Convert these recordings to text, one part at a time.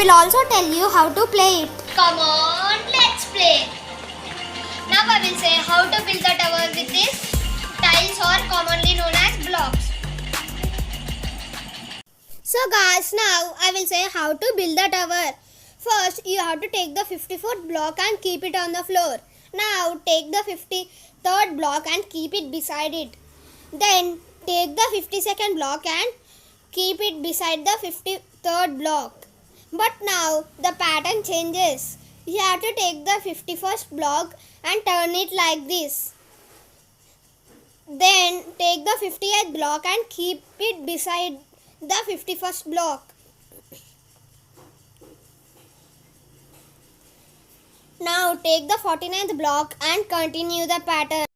will also tell you how to play it. Come on, let's play. Now I will say how to build the tower with these tiles or commonly known as blocks. So guys, now I will say how to build the tower. First, you have to take the 54th block and keep it on the floor. Now, take the 53rd block and keep it beside it. Then, take the 52nd block and keep it beside the 53rd block. But now, the pattern changes. You have to take the 51st block and turn it like this. Then, take the 58th block and keep it beside the 51st block. Now take the 49th block and continue the pattern.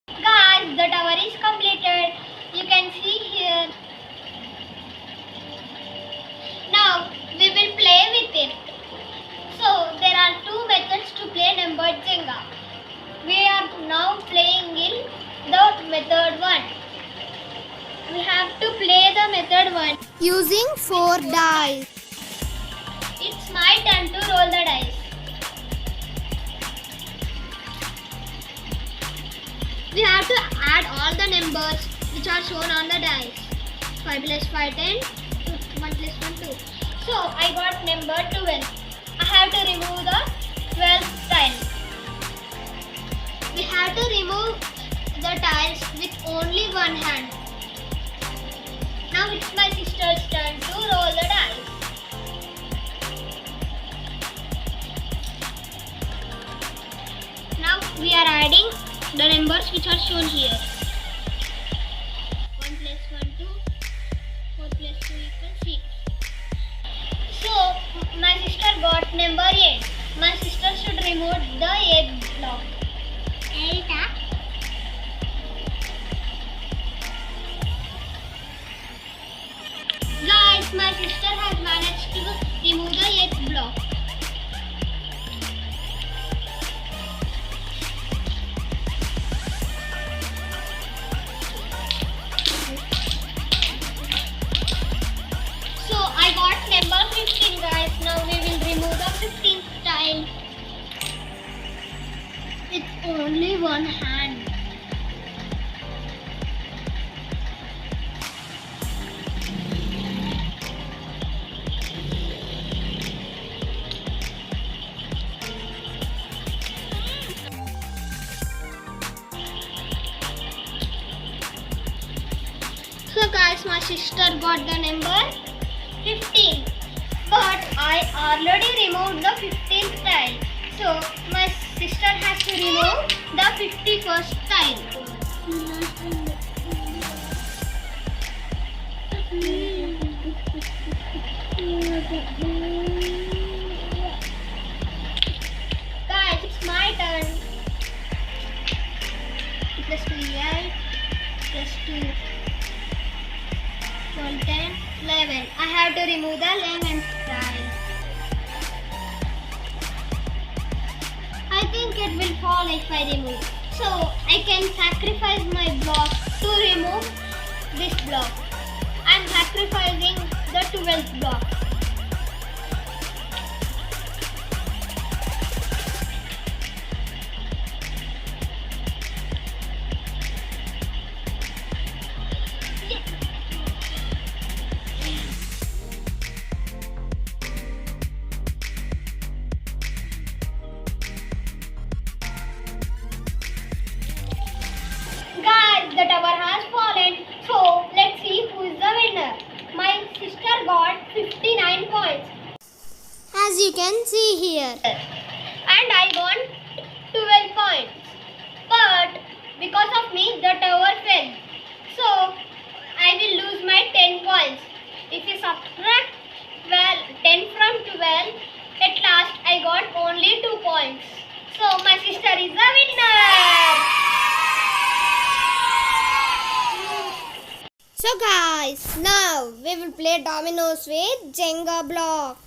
Guys, the tower is completed. You can see here. Now we will play with it. So there are two methods to play numbered Jenga. We are now playing in the method 1. We have to play the method 1. Using 4 dice. It's my turn to roll the dice. We have to add all the numbers which are shown on the dice. 5 plus 5, 10. 1 plus 1, 2. So I got number 12. I have to remove the 12th tile. We have to remove the tiles with only one hand. Now it's my sister's turn to roll the dice. Now we are adding the numbers which are shown here. 1 plus 1, 2. 4 plus 2 equals 6. So my sister got number 8. My sister should remove the 8th block. 8. Guys, my sister has managed to remove the 8th block. So I got number 15, guys. Now we will remove the 15th tile. It's only one hand. So guys, my sister got the number 15, but I already removed the 15th tile. So my sister has to remove the 51st tile. Guys, it's my turn. 2 plus 2 8 plus 2 12, 10, 11. I have to remove the 11th tile. I think it will fall if I remove. So I can sacrifice my block to remove this block. I am sacrificing the 12th block. The tower has fallen. So let's see who is the winner. My sister got 15 you can see here. And I won 12 points. But because of me, the tower fell. So I will lose my 10 points. If you subtract 10 from 12, at last I got only 2 points. So my sister is the winner. So guys, now we will play dominoes with Jenga block.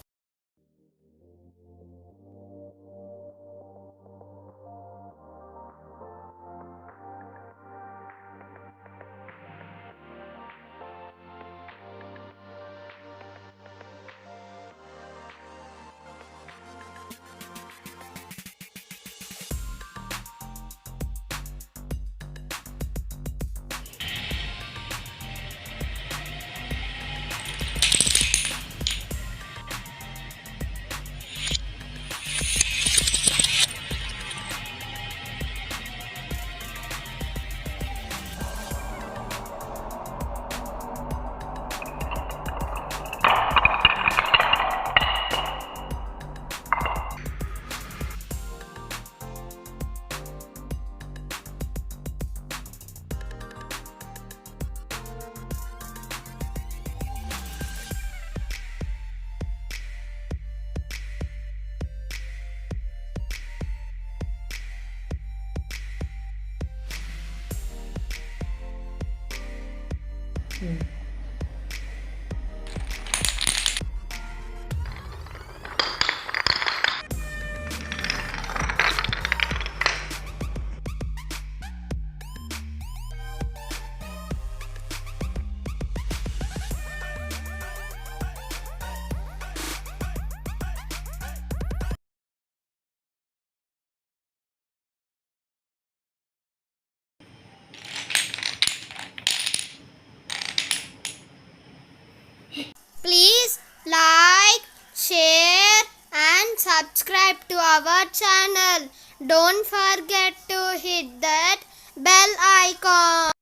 Please like, share and subscribe to our channel. Don't forget to hit that bell icon.